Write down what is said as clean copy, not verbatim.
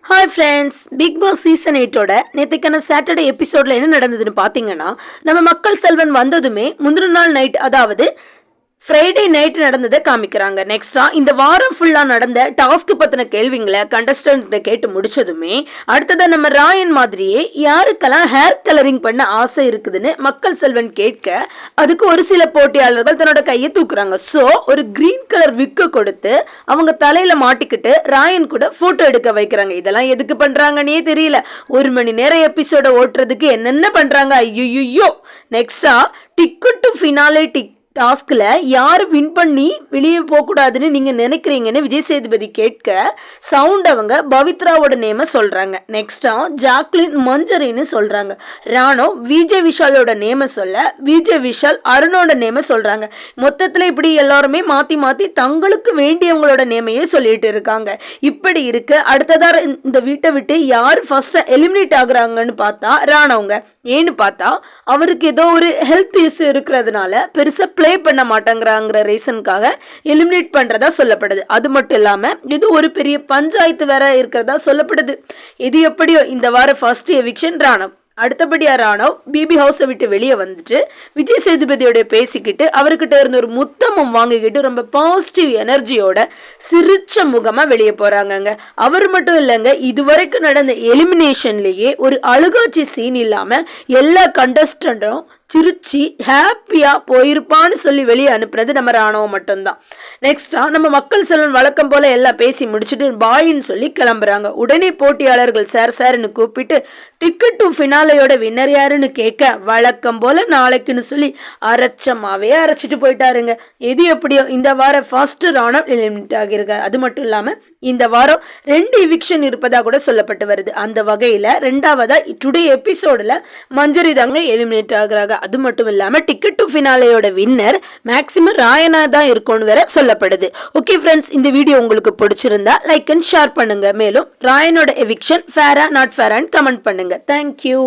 Hi friends, big boss season 8ஓட நேற்றுக்கான Saturday எபிசோடில் என்ன நடந்ததுன்னு பார்த்தீங்கன்னா, நம்ம மக்கள் செல்வன் வந்ததுமே முந்தின நாள் நைட், அதாவது ஃப்ரைடே நைட் நடந்ததை காமிக்கிறாங்க. நெக்ஸ்டா இந்த வாரம் ஃபுல்லா நடந்த டாஸ்க் பத்தின கேள்விங்களை கண்டஸ்டன்ட் கேட்டு முடிச்சதுமே அடுத்ததான் நம்ம ராயன் மாதிரியே யாருக்கெல்லாம் ஹேர் கலரிங் பண்ண ஆசை இருக்குதுன்னு மக்கள் செல்வன் கேட்க, அதுக்கு ஒரு சில போட்டியாளர்கள் தன்னோட கையை தூக்குறாங்க. ஸோ ஒரு கிரீன் கலர் விக்கு கொடுத்து அவங்க தலையில மாட்டிக்கிட்டு ராயன் கூட போட்டோ எடுக்க வைக்கிறாங்க. இதெல்லாம் எதுக்கு பண்றாங்கன்னே தெரியல. 1 மணி நேரம் எபிசோட ஓட்டுறதுக்கு என்னென்ன பண்றாங்க. ஐயோ. நெக்ஸ்டா டிக்கு டு ஃபினாலே டாஸ்க்ல யாரு வின் பண்ணி வெளியே போகக்கூடாதுன்னு நீங்க நினைக்கிறீங்கன்னு விஜய் சேதுபதி கேட்க, சவுண்ட் அவங்க பவித்ராவோட நேம சொல்றாங்க. நெக்ஸ்டா ஜாக்லின் மஞ்சரின்னு சொல்றாங்க. ராணோ விஜய் விஷாலோட நேம சொல்ல, விஜய் விஷால் அருணோட நேம சொல்றாங்க. மொத்தத்துல இப்படி எல்லாருமே மாத்தி மாத்தி தங்களுக்கு வேண்டியவங்களோட நேமையே சொல்லிட்டு இருக்காங்க. இப்படி இருக்கு. அடுத்ததா இந்த வீட்டை விட்டு யார் ஃபர்ஸ்ட் எலிமினேட் ஆகுறாங்கன்னு பார்த்தா ராணோங்க. ஏன்னு பார்த்தா அவருக்கு ஏதோ ஒரு ஹெல்த் இஷ்யூ இருக்கிறதுனால பெருசா பிளே பண்ண மாட்டேங்கிறாங்கிற ரீசனுக்காக எலிமினேட் பண்றதா சொல்லப்படுது. அது மட்டும் இல்லாம இது ஒரு பெரிய பஞ்சாயத்து வேற இருக்கிறதா சொல்லப்படுது. இது எப்படியோ இந்த வாரம் ஃபர்ஸ்ட் எவிக்ஷன் ராணோ. அடுத்தபடியா ராணவ் பிபி ஹவுஸை விட்டு வெளியே வந்துட்டு விஜய் சேதுபதியோட பேசிக்கிட்டு அவர்கிட்ட இருந்த ஒரு முத்தமும் வாங்கிக்கிட்டு ரொம்ப பாசிட்டிவ் எனர்ஜியோட சிரிச்ச முகமா வெளியே போறாங்க. அவர் மட்டும் இல்லைங்க, இதுவரைக்கும் நடந்த எலிமினேஷன்லயே ஒரு அழுகாட்சி சீன் இல்லாம எல்லா கண்டஸ்டன்டும் சிரிச்சு ஹாப்பியா போயிருப்பான்னு சொல்லி வெளியே அனுப்புனது நம்ம ராணுவம் மட்டும்தான். நெக்ஸ்டா நம்ம மக்கள் செல்வன் வழக்கம் போல எல்லாம் பேசி முடிச்சுட்டு பாயின்னு சொல்லி கிளம்புறாங்க. உடனே போட்டியாளர்கள் சார்னு கூப்பிட்டு டிக்கெட் டு ஃபினாலையோட வின்னர் யாருன்னு கேட்க, வழக்கம் போல நாளைக்குன்னு சொல்லி அரைச்சமாவே அரைச்சிட்டு போயிட்டாருங்க. எது எப்படியோ இந்த வாரம் ஃபர்ஸ்ட் ராணவ் எலிமினேட் ஆகியிருக்காரு. அது மட்டும் இல்லாம இந்த வாரம் 2 எவிக்ஷன் இருப்பதா கூட சொல்லப்பட்டு வருது. அந்த வகையில 2வதா டுடே எபிசோடுல மஞ்சரி தாங்க எலிமினேட் ஆகுறாங்க. அது மட்டும் இல்லாம டிக்கெட் டு ஃபினாலேயோட வின்னர் மேக்சிமம் ராயனா தான் இருக்கும்னு வேற சொல்லப்படுது. ஓகே ஃப்ரெண்ட்ஸ், இந்த வீடியோ உங்களுக்கு பிடிச்சிருந்தா லைக் அண்ட் ஷேர் பண்ணுங்க. மேலும் ராயனோட எவிக்ஷன் ஃபேரா நாட் ஃபேரான்னு கமெண்ட் பண்ணுங்க. தேங்க்யூ.